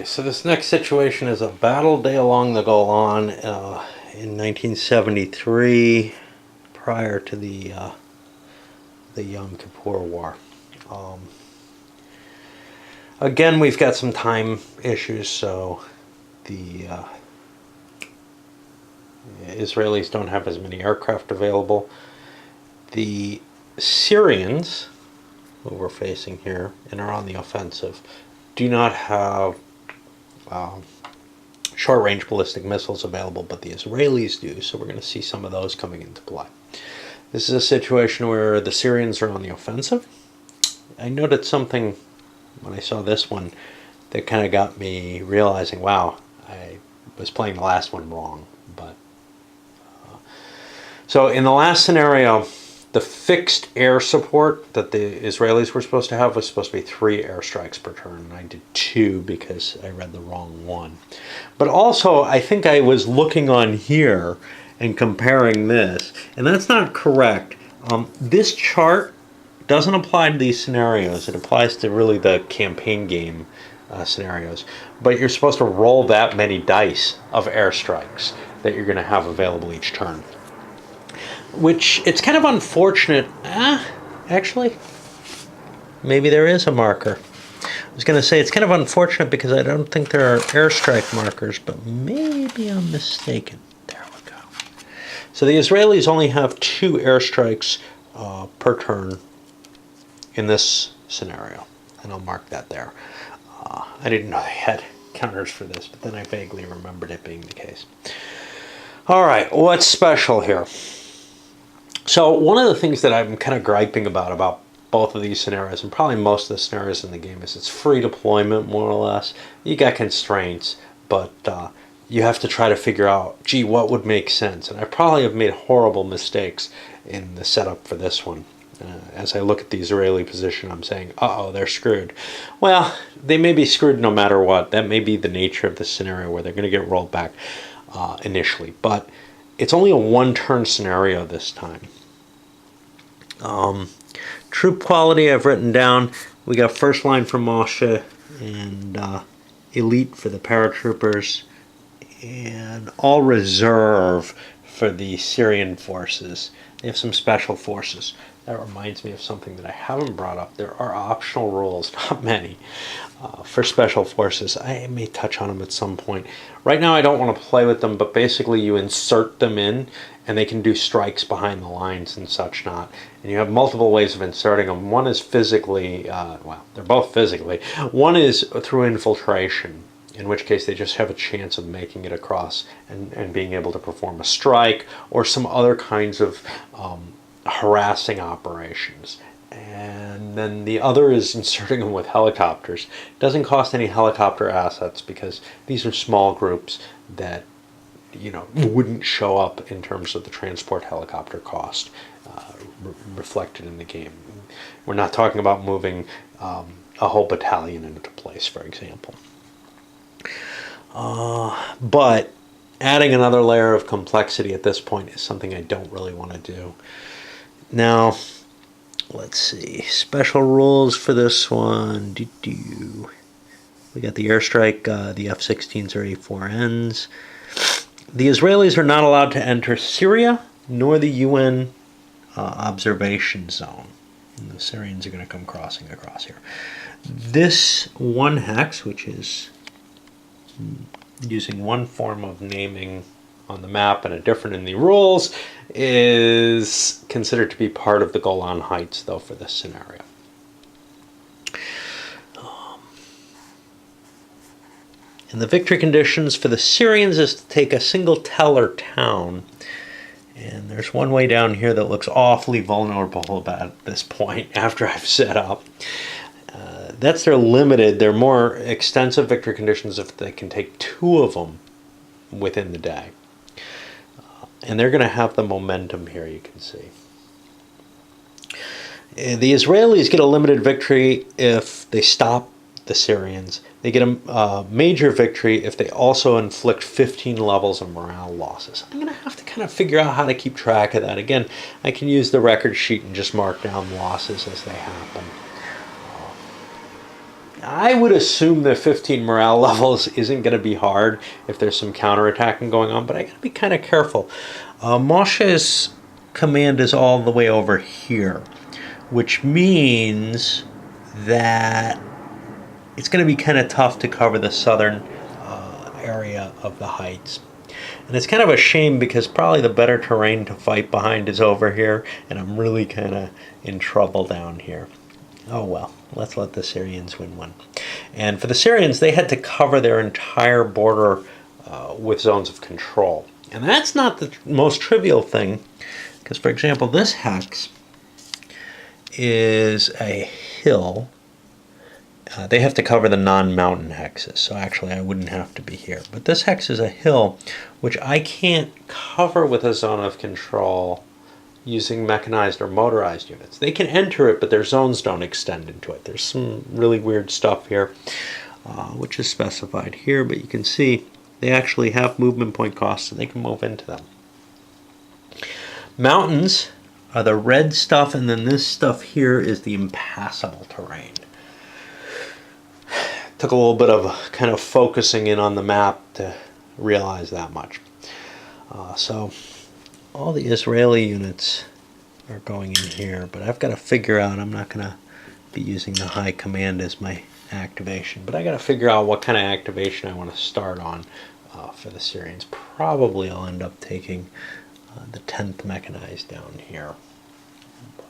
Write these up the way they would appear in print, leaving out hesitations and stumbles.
Okay, so this next situation is a battle day along the Golan in 1973, prior to the Yom Kippur War. Um, Again, we've got some time issues, so the Israelis don't have as many aircraft available. The Syrians, who we're facing here and are on the offensive, do not have short-range ballistic missiles available, but the Israelis do, so we're going to see some of those coming into play. This is a situation where the Syrians are on the offensive. I noted something when I saw this one that kind of got me realizing, wow, I was playing the last one wrong. But so in the last scenario, the fixed air support that the Israelis were supposed to have was supposed to be 3 airstrikes per turn, and I did 2 because I read the wrong one. But also, I think I was looking on here and comparing this, and that's not correct. This chart doesn't apply to these scenarios. It applies to really the campaign game scenarios. But you're supposed to roll that many dice of airstrikes that you're going to have available each turn. Which, it's kind of unfortunate. Actually, maybe there is a marker. I was going to say it's kind of unfortunate because I don't think there are airstrike markers, but maybe I'm mistaken. There we go. So the Israelis only have 2 airstrikes per turn in this scenario, and I'll mark that there. I didn't know they had counters for this, but then I vaguely remembered it being the case. All right, what's special here? So one of the things that I'm kind of griping about both of these scenarios, and probably most of the scenarios in the game, is it's free deployment, more or less. You got constraints, but you have to try to figure out, gee, what would make sense? And I probably have made horrible mistakes in the setup for this one. As I look at the Israeli position, I'm saying, uh-oh, they're screwed. Well, they may be screwed no matter what. That may be the nature of the scenario where they're going to get rolled back initially. But it's only a 1-turn scenario this time. Troop quality I've written down. We got first line for Moshe and elite for the paratroopers, and all reserve for the Syrian forces. They have some special forces. That reminds me of something that I haven't brought up. There are optional rules, not many, for special forces. I may touch on them at some point. Right now I don't want to play with them, but basically you insert them in, and they can do strikes behind the lines and such not. And you have multiple ways of inserting them. One is physically, well, they're both physically. One is through infiltration, in which case they just have a chance of making it across and being able to perform a strike or some other kinds of harassing operations. And then the other is inserting them with helicopters. It doesn't cost any helicopter assets because these are small groups that, you know, wouldn't show up in terms of the transport helicopter cost reflected in the game. We're not talking about moving a whole battalion into place, for example. But adding another layer of complexity at this point is something I don't really want to do. Now, let's see. Special rules for this one. We got the airstrike, the F-16s are A4Ns. The Israelis are not allowed to enter Syria nor the UN observation zone. And the Syrians are going to come crossing across here. This 1 hex, which is using one form of naming on the map and a different in the rules, is considered to be part of the Golan Heights, though, for this scenario. And the victory conditions for the Syrians is to take a single Teller town. And there's one way down here that looks awfully vulnerable at this point after I've set up. That's their limited. They're more extensive victory conditions if they can take 2 of them within the day. And they're going to have the momentum here, you can see. The Israelis get a limited victory if they stop the Syrians. They get a major victory if they also inflict 15 levels of morale losses. I'm going to have to kind of figure out how to keep track of that. Again, I can use the record sheet and just mark down losses as they happen. I would assume that 15 morale levels isn't going to be hard if there's some counterattacking going on, but I got to be kind of careful. Moshe's command is all the way over here, which means that it's going to be kind of tough to cover the southern area of the heights. And it's kind of a shame because probably the better terrain to fight behind is over here, and I'm really kind of in trouble down here. Oh well, let's let the Syrians win one. And for the Syrians, they had to cover their entire border with zones of control. And that's not the most trivial thing, because for example, this hex is a hill. They have to cover the non-mountain hexes, so actually I wouldn't have to be here. But this hex is a hill, which I can't cover with a zone of control using mechanized or motorized units. They can enter it, but their zones don't extend into it. There's some really weird stuff here, which is specified here, but you can see they actually have movement point costs, and they can move into them. Mountains are the red stuff, and then this stuff here is the impassable terrain. Took a little bit of kind of focusing in on the map to realize that much. So all the Israeli units are going in here, but I've got to figure out, I'm not going to be using the high command as my activation, but I got to figure out what kind of activation I want to start on for the Syrians. Probably I'll end up taking the 10th mechanized down here, but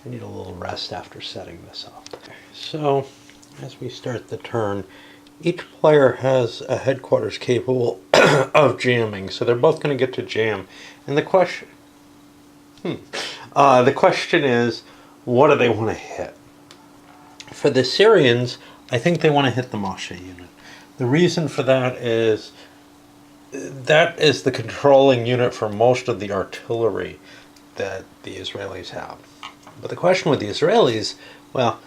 I need a little rest after setting this up. So as we start the turn, each player has a headquarters capable of jamming, so they're both going to get to jam. And the question is, what do they want to hit? For the Syrians, I think they want to hit the Moshe unit. The reason for that is the controlling unit for most of the artillery that the Israelis have. But the question with the Israelis, well,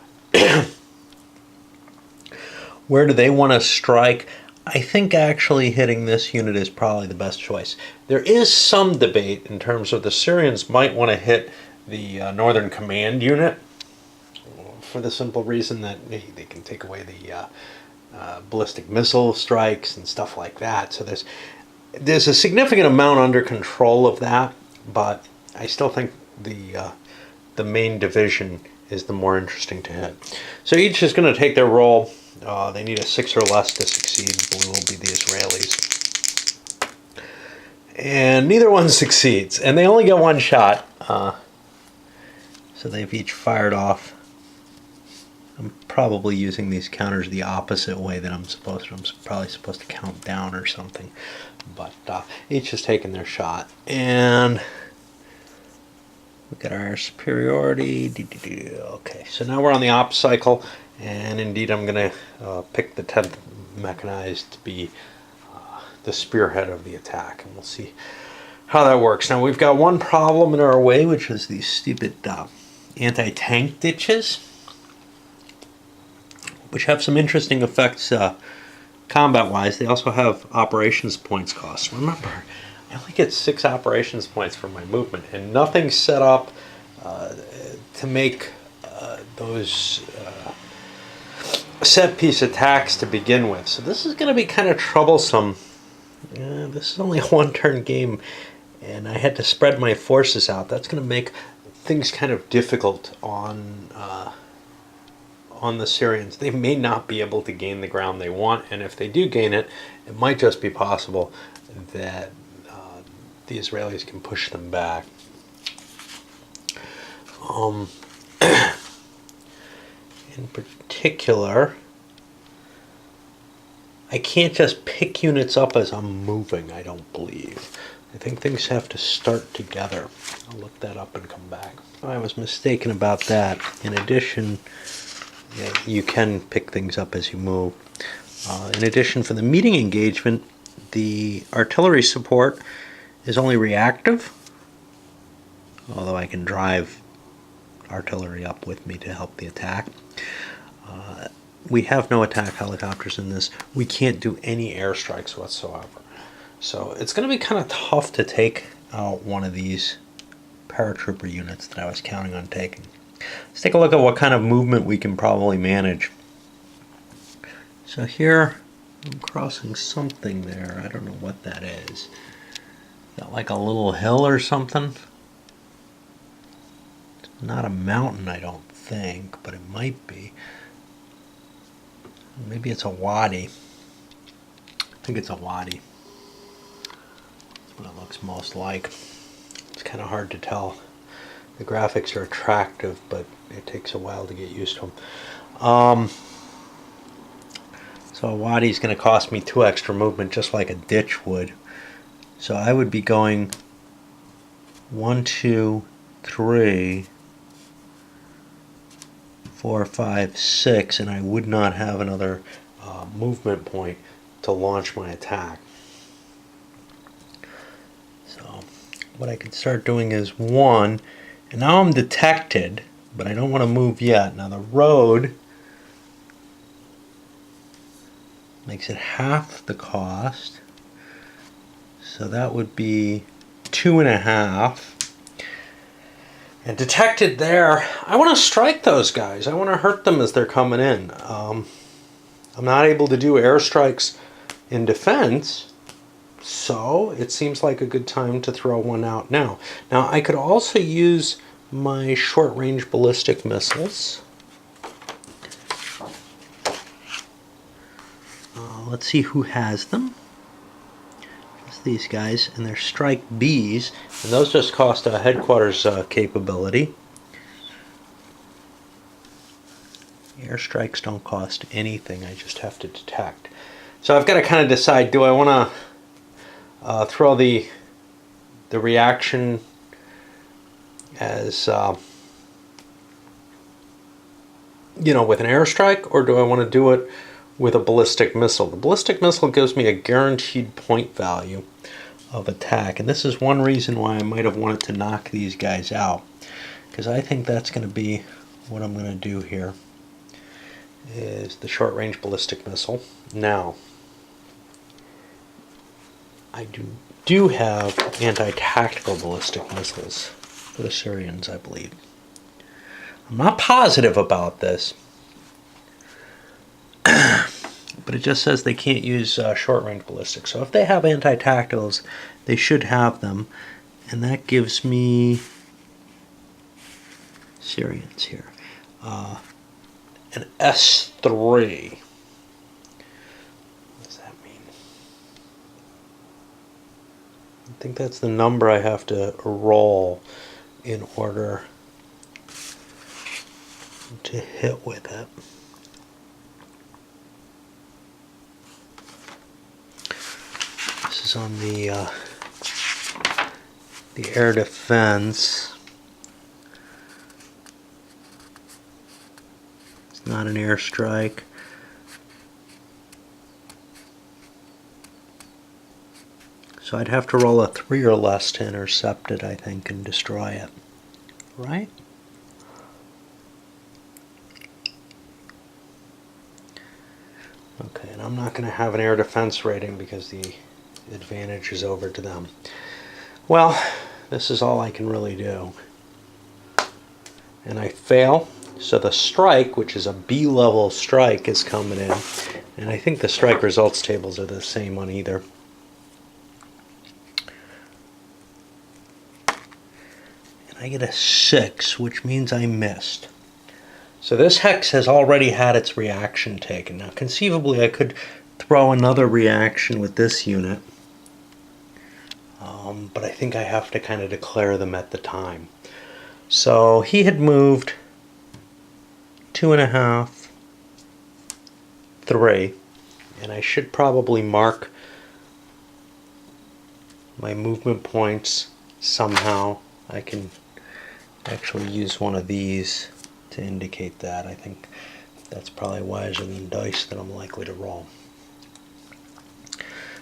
where do they want to strike? I think actually hitting this unit is probably the best choice. There is some debate in terms of the Syrians might want to hit the Northern Command unit for the simple reason that they can take away the ballistic missile strikes and stuff like that. So there's a significant amount under control of that, but I still think the main division is the more interesting to hit. So each is going to take their role. They need a 6 or less to succeed. Blue will be the Israelis. And neither one succeeds. And they only get one shot. So they've each fired off. I'm probably using these counters the opposite way that I'm supposed to. I'm probably supposed to count down or something. But each has taken their shot. And look at our superiority. Okay, so now we're on the op cycle. And indeed, I'm going to pick the 10th mechanized to be the spearhead of the attack. And we'll see how that works. Now, we've got one problem in our way, which is these stupid anti-tank ditches, which have some interesting effects combat-wise. They also have operations points costs. Remember, I only get 6 operations points for my movement, and nothing's set up to make those set-piece attacks to begin with. So this is going to be kind of troublesome. This is only a one-turn game, and I had to spread my forces out. That's going to make things kind of difficult on the Syrians. They may not be able to gain the ground they want, and if they do gain it, it might just be possible that the Israelis can push them back. In particular, I can't just pick units up as I'm moving, I don't believe. I think things have to start together. I'll look that up and come back. I was mistaken about that. In addition, you can pick things up as you move. In addition, for the meeting engagement, the artillery support is only reactive, although I can drive artillery up with me to help the attack. We have no attack helicopters in this. We can't do any airstrikes whatsoever. So it's going to be kind of tough to take out one of these paratrooper units that I was counting on taking. Let's take a look at what kind of movement we can probably manage. So here I'm crossing something there. I don't know what that is. Got like a little hill or something? It's not a mountain, I don't think, but it might be. Maybe it's a wadi. I think it's a wadi. That's what it looks most like. It's kind of hard to tell. The graphics are attractive, but it takes a while to get used to them. So a wadi is going to cost me 2 extra movement, just like a ditch would. So I would be going 1, 2, 3, 4, 5, 6, and I would not have another movement point to launch my attack. So what I could start doing is 1, and now I'm detected, but I don't want to move yet. Now the road makes it half the cost, so that would be 2.5. And detected there, I want to strike those guys. I want to hurt them as they're coming in. I'm not able to do airstrikes in defense, so it seems like a good time to throw one out now. Now I could also use my short-range ballistic missiles. Let's see who has them. It's these guys, and they're Strike Bs, and those just cost a headquarters capability. Airstrikes don't cost anything, I just have to detect. So I've got to kind of decide, do I want to throw the reaction as, you know, with an airstrike, or do I want to do it with a ballistic missile? The ballistic missile gives me a guaranteed point value of attack, and this is one reason why I might have wanted to knock these guys out, because I think that's going to be what I'm going to do here, is the short-range ballistic missile. Now, I do have anti-tactical ballistic missiles for the Syrians, I believe. I'm not positive about this, but it just says they can't use short-range ballistics. So if they have anti-tacticals, they should have them, and that gives me Syrians here. An S3. What does that mean? I think that's the number I have to roll in order to hit with it. This is on the air defense. It's not an airstrike. So I'd have to roll a 3 or less to intercept it, I think, and destroy it. Right? Okay, and I'm not going to have an air defense rating because the advantage is over to them. Well, this is all I can really do. And I fail. So the strike, which is a B-level strike, is coming in. And I think the strike results tables are the same on either. And I get a 6, which means I missed. So this hex has already had its reaction taken. Now conceivably I could throw another reaction with this unit. But I think I have to kind of declare them at the time. So he had moved 2.5, 3, and I should probably mark my movement points somehow. I can actually use one of these to indicate that. I think that's probably wiser than dice that I'm likely to roll.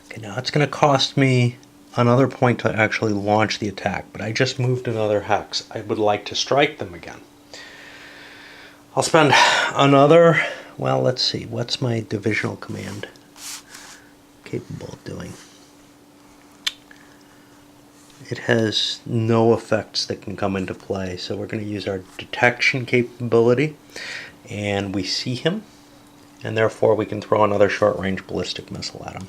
Okay, now it's going to cost me another point to actually launch the attack, but I just moved another hex. I would like to strike them again. I'll spend another, well, let's see, what's my divisional command capable of doing? It has no effects that can come into play, so we're going to use our detection capability, and we see him, and therefore we can throw another short-range ballistic missile at him.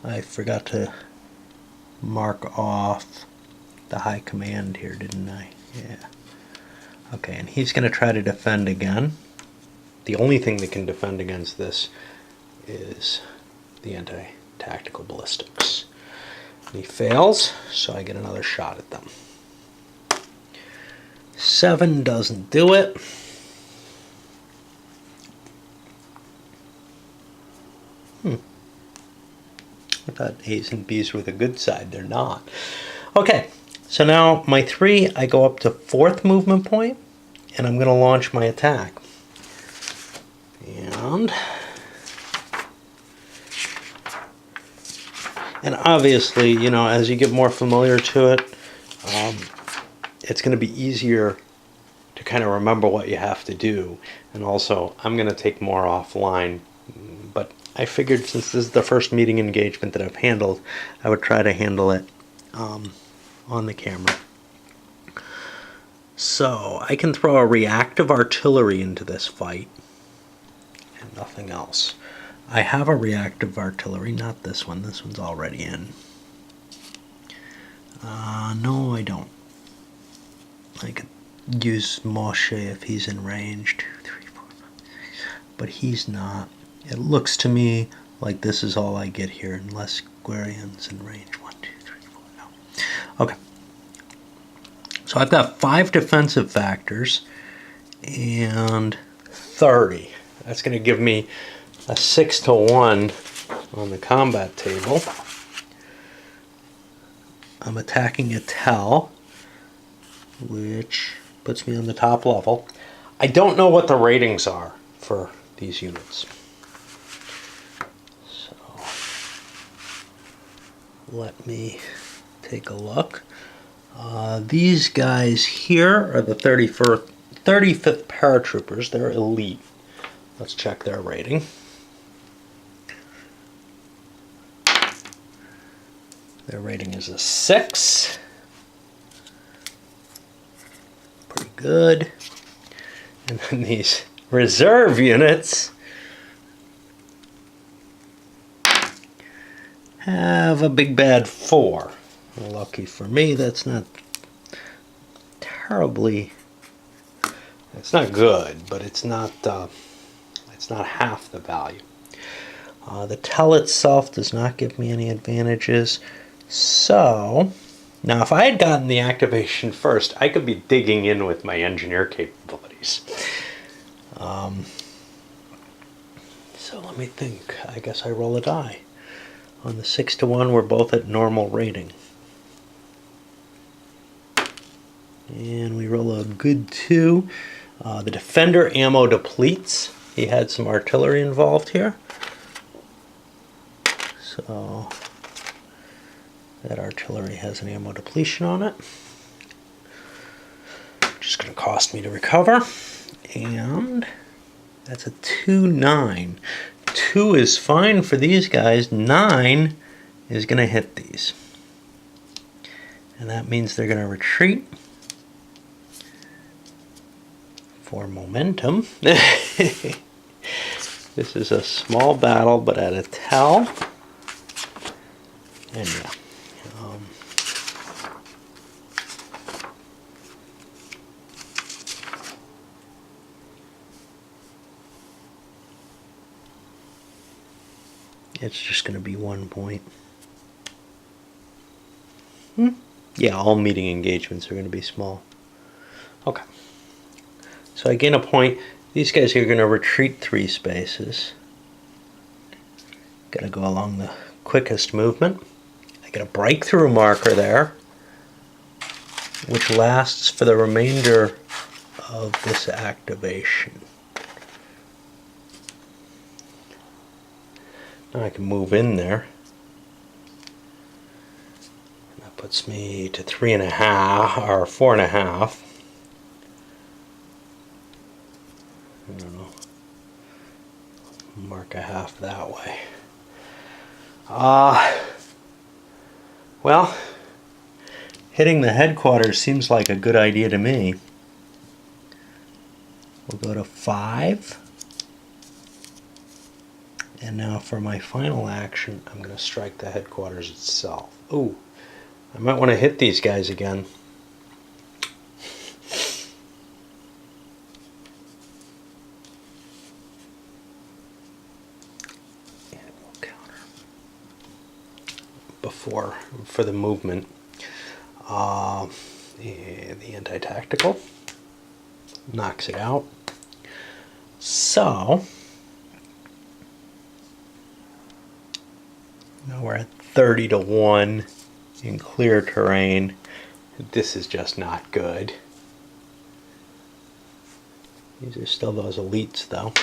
I forgot to mark off the high command here, didn't I? Yeah. Okay, and he's going to try to defend again. The only thing that can defend against this is the anti-tactical ballistics. And he fails, so I get another shot at them. 7 doesn't do it. I thought A's and B's were the good side. They're not. Okay, so now my 3, I go up to 4th movement point, and I'm going to launch my attack. And obviously, you know, as you get more familiar to it, it's going to be easier to kind of remember what you have to do. And also, I'm going to take more offline, but I figured since this is the first meeting engagement that I've handled, I would try to handle it on the camera. So I can throw a reactive artillery into this fight and nothing else. I have a reactive artillery, not this one. This one's already in. No, I don't. I could use Moshe if he's in range. 2, 3, 4, 5, 6. But he's not. It looks to me like this is all I get here, unless Guardian's in range. 1, 2, 3, 4. No. Okay. So I've got 5 defensive factors and 30. That's going to give me a 6 to 1 on the combat table. I'm attacking a Tel, which puts me on the top level. I don't know what the ratings are for these units. So let me take a look. These guys here are the 35th paratroopers. They're elite. Let's check their rating. Their rating is a 6. Pretty good. And then these reserve units have a big bad 4. Lucky for me, that's not terribly. It's not good, but it's not half the value. The Tel itself does not give me any advantages. So, now if I had gotten the activation first, I could be digging in with my engineer capabilities. So let me think. I guess I roll a die. On the 6 to 1, we're both at normal rating. And we roll a good 2. The defender ammo depletes. He had some artillery involved here. So that artillery has an ammo depletion on it. Just going to cost me to recover. And that's a 2-9. 2 is fine for these guys. 9 is going to hit these. And that means they're going to retreat for momentum. This is a small battle, but at a Tel. And yeah. It's just going to be 1 point. Yeah, all meeting engagements are going to be small. Okay. So I gain a point. These guys are going to retreat 3 spaces. Got to go along the quickest movement. I get a breakthrough marker there, which lasts for the remainder of this activation. Now I can move in there. That puts me to 3.5 or 4.5. I don't know. Mark a half that way. Well, hitting the headquarters seems like a good idea to me. We'll go to 5. And now for my final action, I'm going to strike the headquarters itself. Ooh, I might want to hit these guys again. And we'll counter before for the movement. The anti-tactical knocks it out. So now we're at 30 to 1 in clear terrain. This is just not good. These are still those elites though.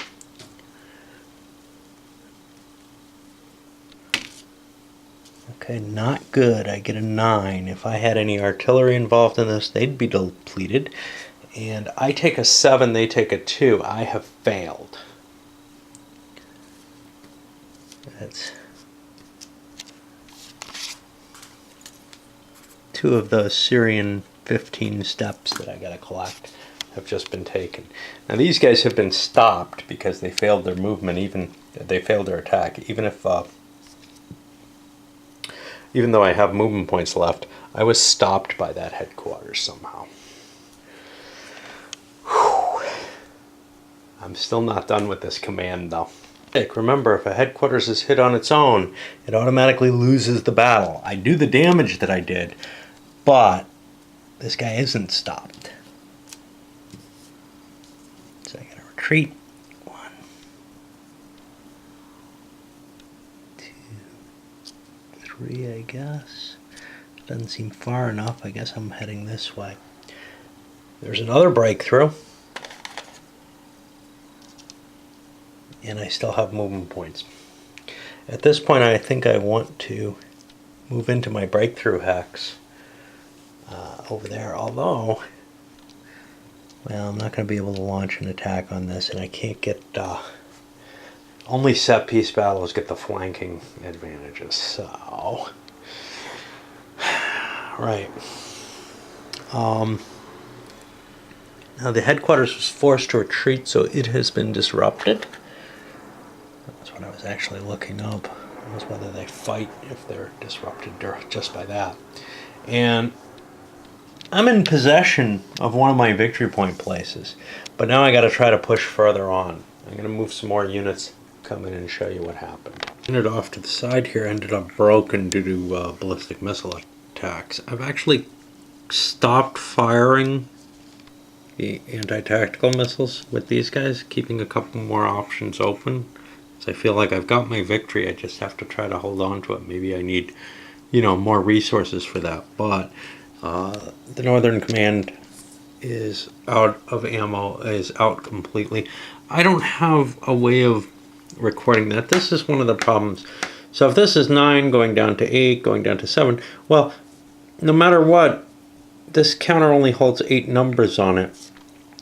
Okay, not good. I get a 9. If I had any artillery involved in this, they'd be depleted. And I take a 7, they take a 2. I have failed. That's 2 of those Syrian 15 steps that I gotta collect have just been taken. Now these guys have been stopped because they failed their movement, they failed their attack. Even though I have movement points left, I was stopped by that headquarters somehow. Whew. I'm still not done with this command though. Remember, if a headquarters is hit on its own, it automatically loses the battle. I do the damage that I did, but this guy isn't stopped. So I gotta retreat. 1, 2, 3, I guess. Doesn't seem far enough. I guess I'm heading this way. There's another breakthrough. And I still have movement points. At this point, I think I want to move into my breakthrough hex over there. Although, well, I'm not going to be able to launch an attack on this, and I can't get... only set piece battles get the flanking advantages, so... Right. Now the headquarters was forced to retreat, so it has been disrupted. That's what I was actually looking up. Was whether they fight if they're disrupted just by that. And I'm in possession of one of my victory point places, but now I got to try to push further on. I'm going to move some more units, come in and show you what happened. Ended off to the side here, ended up broken due to ballistic missile attacks. I've actually stopped firing the anti-tactical missiles with these guys, keeping a couple more options open. So I feel like I've got my victory. I just have to try to hold on to it. Maybe I need, more resources for that. But the Northern Command is out of ammo, is out completely. I don't have a way of recording that. This is one of the problems. So if this is 9 going down to 8, going down to 7, well, no matter what, this counter only holds 8 numbers on it.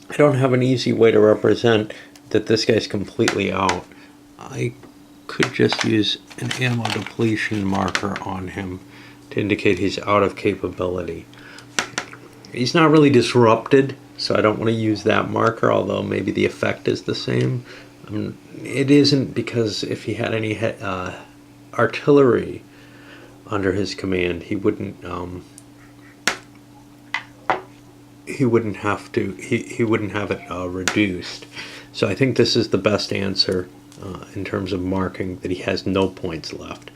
I don't have an easy way to represent that this guy's completely out. I could just use an ammo depletion marker on him to indicate he's out of capability. He's not really disrupted, so I don't want to use that marker, although maybe the effect is the same. It isn't, because if he had any artillery under his command, he wouldn't have it reduced. So I think this is the best answer in terms of marking that he has no points left.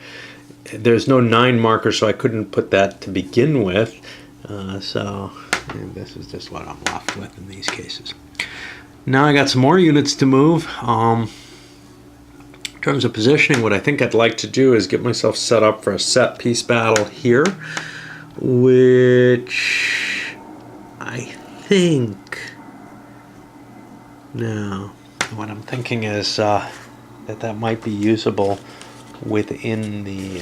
There's no 9 marker, so I couldn't put that to begin with. So this is just what I'm left with in these cases. Now I got some more units to move. In terms of positioning, what I think I'd like to do is get myself set up for a set piece battle here, which I think... No. What I'm thinking is that might be usable within the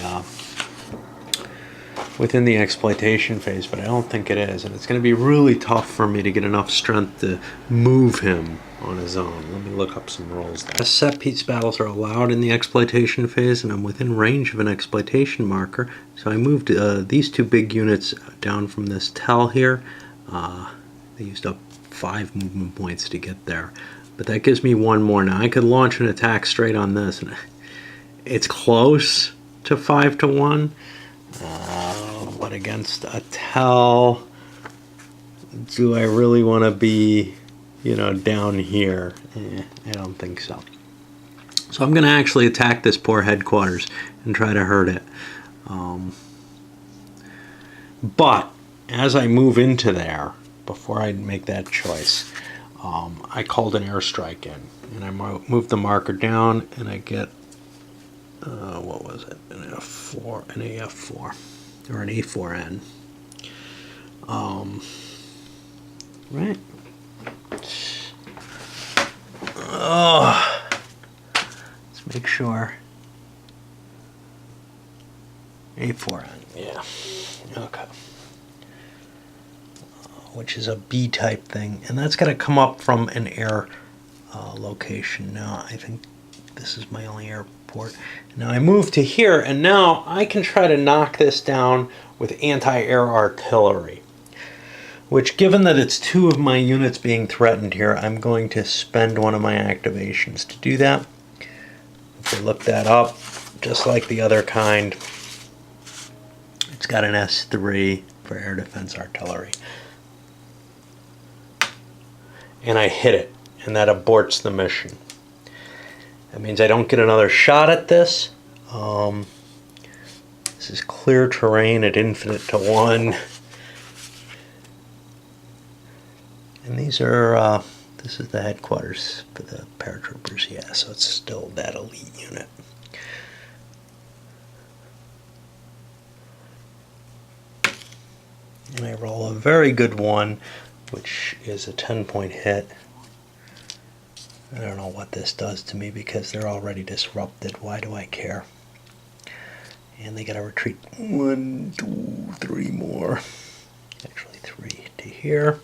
within the exploitation phase, but I don't think it is. And it's going to be really tough for me to get enough strength to move him on his own. Let me look up some rolls there. Set piece battles are allowed in the exploitation phase, and I'm within range of an exploitation marker. So I moved these two big units down from this tell here. They used up 5 movement points to get there. But that gives me 1 more. Now I could launch an attack straight on this, and it's close to 5 to 1. But against a tell, do I really want to be, you know, down here? I don't think so. So I'm going to actually attack this poor headquarters and try to hurt it. But as I move into there, before I make that choice, I called an airstrike in, and I moved the marker down, and I get what was it? An F4, an AF4, or an A4N. Right. Let's make sure. A4N, yeah. Okay. Which is a B type thing, and that's going to come up from an air location. Now I think this is my only airport. Now I move to here, and now I can try to knock this down with anti-air artillery, which, given that it's 2 of my units being threatened here, I'm going to spend one of my activations to do that. If we look that up, just like the other kind, it's got an S3 for air defense artillery. And I hit it, and that aborts the mission. That means I don't get another shot at this. This is clear terrain at infinite to 1. And these are, this is the headquarters for the paratroopers, yeah, so it's still that elite unit. And I roll a very good 1, which is a 10-point hit. I don't know what this does to me because they're already disrupted. Why do I care? And they gotta retreat 1, 2, 3 more. Actually 3 to here.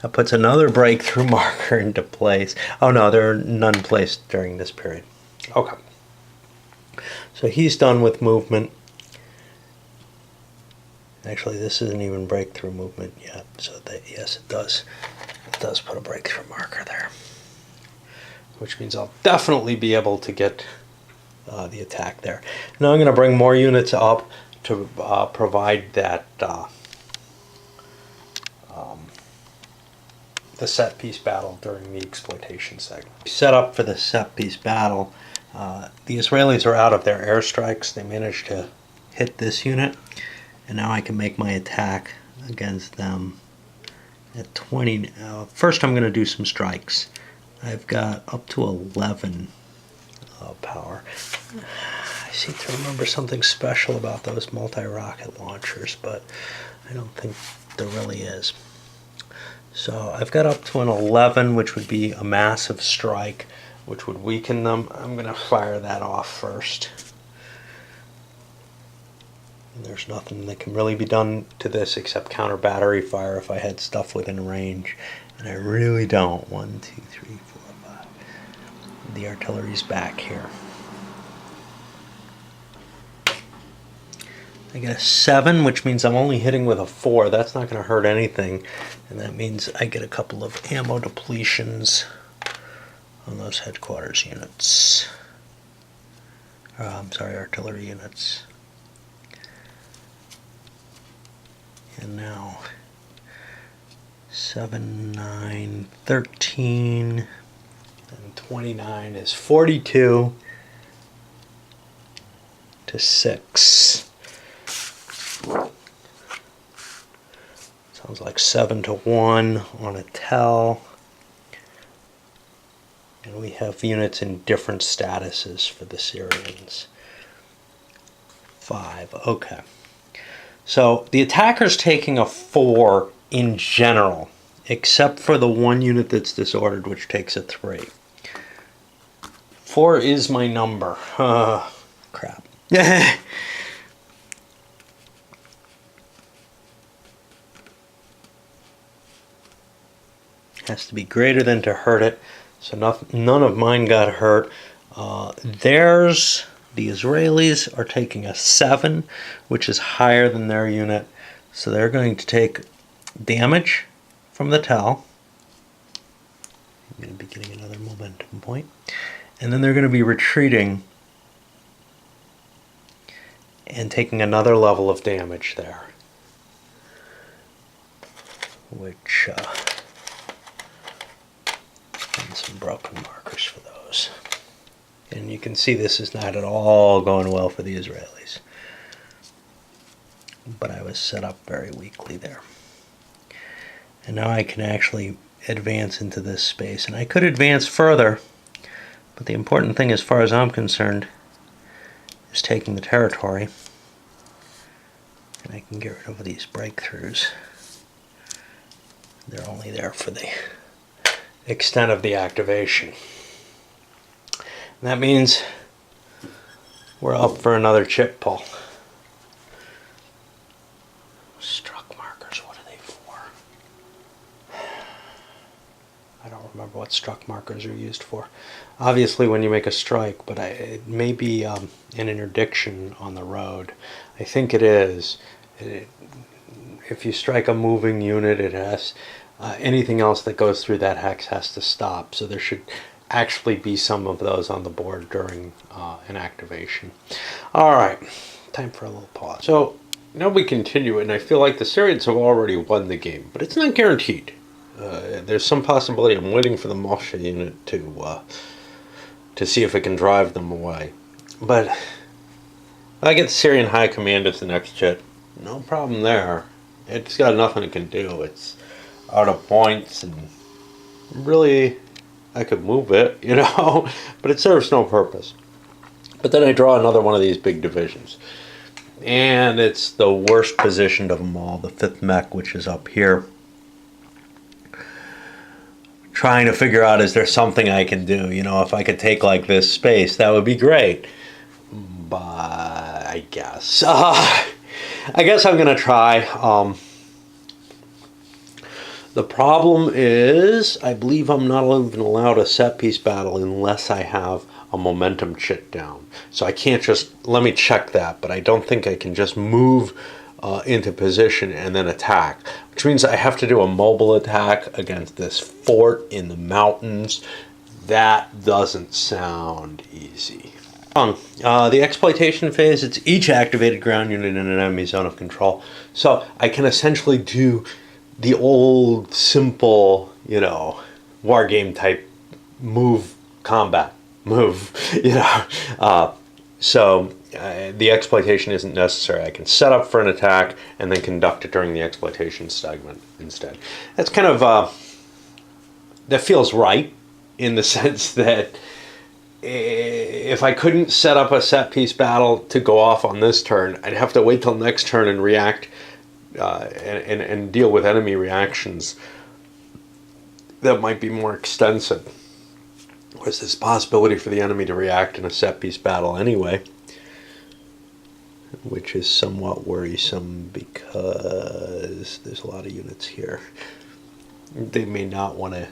That puts another breakthrough marker into place. Oh no, there are none placed during this period. Okay. So he's done with movement. Actually, this isn't even breakthrough movement yet, so that, yes, it does. It does put a breakthrough marker there, which means I'll definitely be able to get the attack there. Now I'm going to bring more units up to provide that the set piece battle during the exploitation segment. Set up for the set piece battle. The Israelis are out of their airstrikes. They managed to hit this unit. And now I can make my attack against them at 20. First I'm going to do some strikes. I've got up to 11 power. I seem to remember something special about those multi-rocket launchers, but I don't think there really is. So I've got up to an 11, which would be a massive strike, which would weaken them. I'm going to fire that off first. And there's nothing that can really be done to this except counter battery fire if I had stuff within range. And I really don't. 1, 2, 3, 4, 5. The artillery's back here. I get a 7, which means I'm only hitting with a 4. That's not going to hurt anything. And that means I get a couple of ammo depletions on those headquarters units. I'm sorry, artillery units. And now 7, 9, 13, and 29 is 42 to 6. Sounds like 7 to 1 on a tell. And we have units in different statuses for the Syrians. 5, okay. So the attacker's taking a 4 in general, except for the 1 unit that's disordered, which takes a 3. 4 is my number. Crap. Has to be greater than to hurt it. So none of mine got hurt. The Israelis are taking a 7, which is higher than their unit. So they're going to take damage from the towel. I'm going to be getting another momentum point. And then they're going to be retreating and taking another level of damage there. Which, and some broken markers for those. And you can see this is not at all going well for the Israelis. But I was set up very weakly there. And now I can actually advance into this space. And I could advance further, but the important thing as far as I'm concerned is taking the territory. And I can get rid of these breakthroughs. They're only there for the extent of the activation. And that means we're up for another chip pull. Struck markers, what are they for? I don't remember what struck markers are used for. Obviously when you make a strike, but it may be an interdiction on the road. I think it is. If you strike a moving unit, it has anything else that goes through that hex has to stop. So there should actually be some of those on the board during an activation. All right, time for a little pause. So now we continue, and I feel like the Syrians have already won the game, but it's not guaranteed. There's some possibility. I'm waiting for the Moshe unit to see if it can drive them away. But I get the Syrian High Command as the next chit. No problem there. It's got nothing it can do. It's out of points, and really, I could move it, you know, but it serves no purpose. But then I draw another one of these big divisions. And it's the worst positioned of them all, the 5th mech, which is up here. Trying to figure out, is there something I can do? You know, if I could take like this space, that would be great. But I guess I'm going to try. The problem is, I believe I'm not even allowed a set piece battle unless I have a momentum chit down. So I can't just, let me check that, but I don't think I can just move into position and then attack. Which means I have to do a mobile attack against this fort in the mountains. That doesn't sound easy. The exploitation phase, it's each activated ground unit in an enemy zone of control. So I can essentially do the old, simple, you know, war game type move, combat, move, you know. So the exploitation isn't necessary. I can set up for an attack and then conduct it during the exploitation segment instead. That's kind of, that feels right in the sense that if I couldn't set up a set piece battle to go off on this turn, I'd have to wait till next turn and react and deal with enemy reactions that might be more extensive. There's this possibility for the enemy to react in a set piece battle anyway, which is somewhat worrisome because there's a lot of units here. They may not want to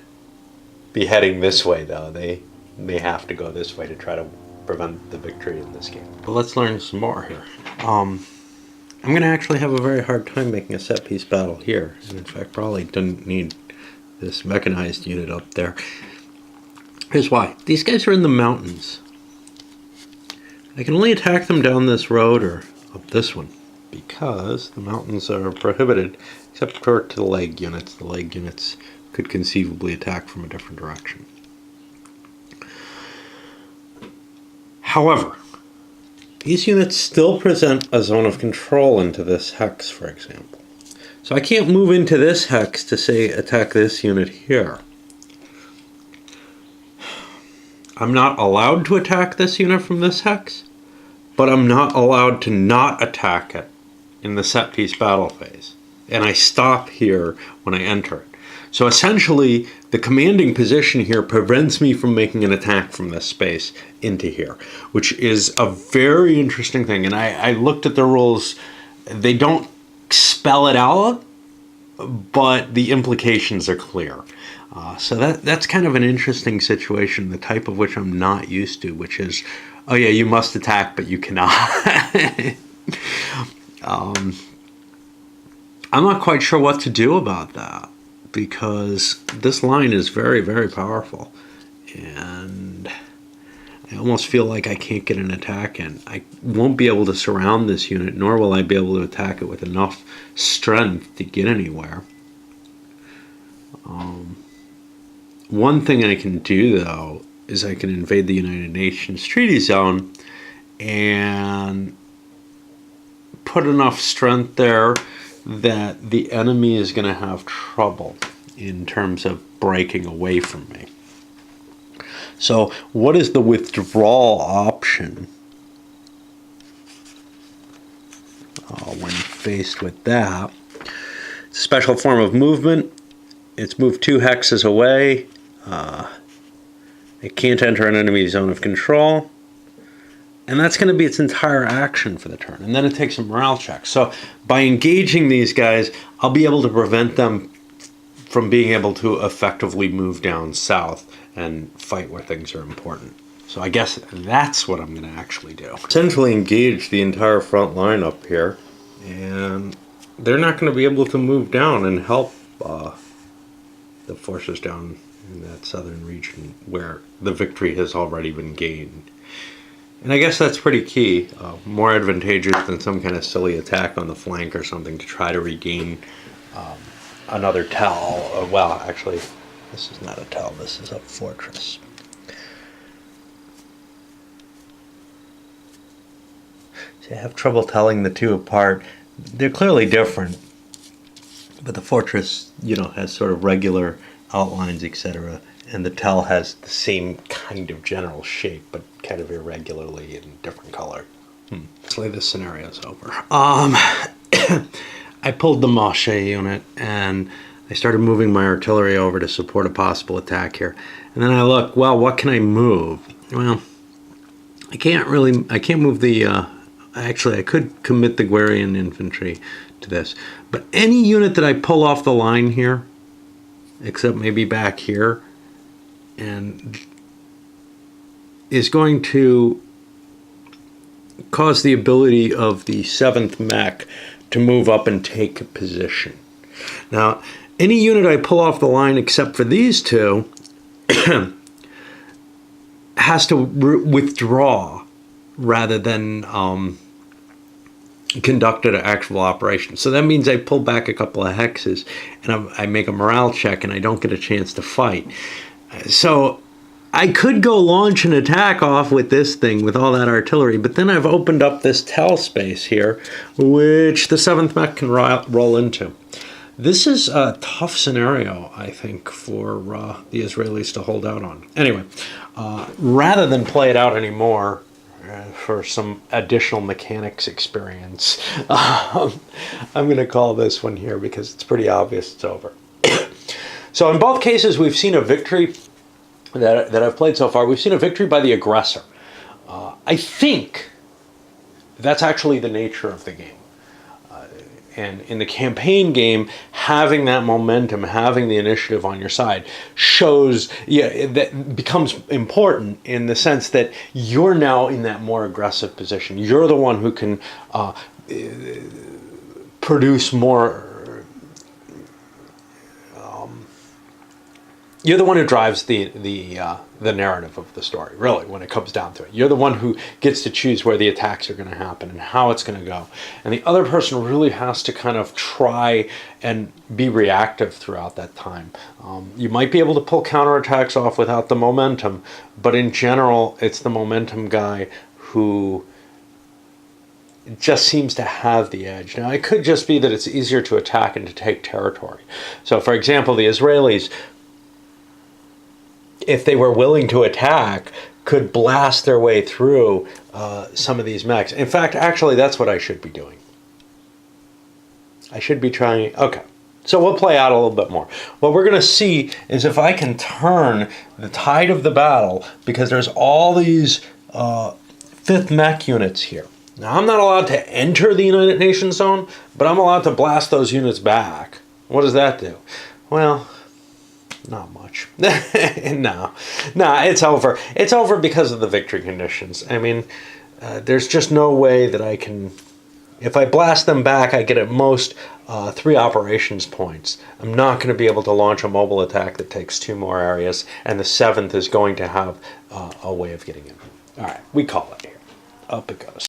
be heading this way, though. They may have to go this way to try to prevent the victory in this game. But let's learn some more here. I'm going to actually have a very hard time making a set piece battle here, and in fact probably didn't need this mechanized unit up there. Here's why. These guys are in the mountains. I can only attack them down this road or up this one because the mountains are prohibited except for to the leg units. The leg units could conceivably attack from a different direction. However, these units still present a zone of control into this hex, for example. So I can't move into this hex to, say, attack this unit here. I'm not allowed to attack this unit from this hex, but I'm not allowed to not attack it in the set piece battle phase. And I stop here when I enter it. So essentially, the commanding position here prevents me from making an attack from this space into here, which is a very interesting thing. And I looked at the rules. They don't spell it out, but the implications are clear. So that's kind of an interesting situation, the type of which I'm not used to, which is, oh yeah, you must attack, but you cannot. I'm not quite sure what to do about that, because this line is very, very powerful. And I almost feel like I can't get an attack in. I won't be able to surround this unit, nor will I be able to attack it with enough strength to get anywhere. One thing I can do, though, is I can invade the United Nations Treaty Zone and put enough strength there that the enemy is going to have trouble in terms of breaking away from me. So what is the withdrawal option when faced with that? It's a special form of movement. It's moved 2 hexes away. It can't enter an enemy zone of control. And that's going to be its entire action for the turn. And then it takes a morale check. So by engaging these guys, I'll be able to prevent them from being able to effectively move down south and fight where things are important. So I guess that's what I'm going to actually do. Essentially engage the entire front line up here. And they're not going to be able to move down and help the forces down in that southern region where the victory has already been gained. And I guess that's pretty key. More advantageous than some kind of silly attack on the flank or something to try to regain another tell. Well, actually, this is not a tell. This is a fortress. See, I have trouble telling the two apart. They're clearly different. But the fortress, has sort of regular outlines, etc. And the tell has the same kind of general shape, but kind of irregularly in different color. Hopefully this scenario's over. I pulled the Moshe unit, and I started moving my artillery over to support a possible attack here. And then I look, well, what can I move? Well, I can't move the, actually I could commit the Guerrian infantry to this. But any unit that I pull off the line here, except maybe back here, and is going to cause the ability of the 7th mech to move up and take a position. Now, any unit I pull off the line except for these two has to withdraw rather than conduct an actual operation. So that means I pull back a couple of hexes and I make a morale check and I don't get a chance to fight. So I could go launch an attack off with this thing, with all that artillery, but then I've opened up this tell space here, which the 7th mech can roll into. This is a tough scenario, I think, for the Israelis to hold out on. Anyway, rather than play it out anymore, for some additional mechanics experience, I'm going to call this one here because it's pretty obvious it's over. So in both cases, we've seen a victory that I've played so far. We've seen a victory by the aggressor. I think that's actually the nature of the game. And in the campaign game, having that momentum, having the initiative on your side shows, that becomes important in the sense that you're now in that more aggressive position. You're the one who can produce more. You're the one who drives the narrative of the story, really, when it comes down to it. You're the one who gets to choose where the attacks are going to happen and how it's going to go. And the other person really has to kind of try and be reactive throughout that time. You might be able to pull counterattacks off without the momentum, but in general, it's the momentum guy who just seems to have the edge. Now, it could just be that it's easier to attack and to take territory. So, for example, the Israelis, if they were willing to attack, could blast their way through some of these mechs. In fact, actually, that's what I should be doing. I should be trying. Okay, so we'll play out a little bit more. What we're going to see is if I can turn the tide of the battle, because there's all these 5th mech units here. Now, I'm not allowed to enter the United Nations zone, but I'm allowed to blast those units back. What does that do? Well, not much. No, it's over. It's over because of the victory conditions. I mean, there's just no way that I can. If I blast them back, I get at most 3 operations points. I'm not going to be able to launch a mobile attack that takes 2 more areas, and the 7th is going to have a way of getting in. All right, we call it here. Up it goes.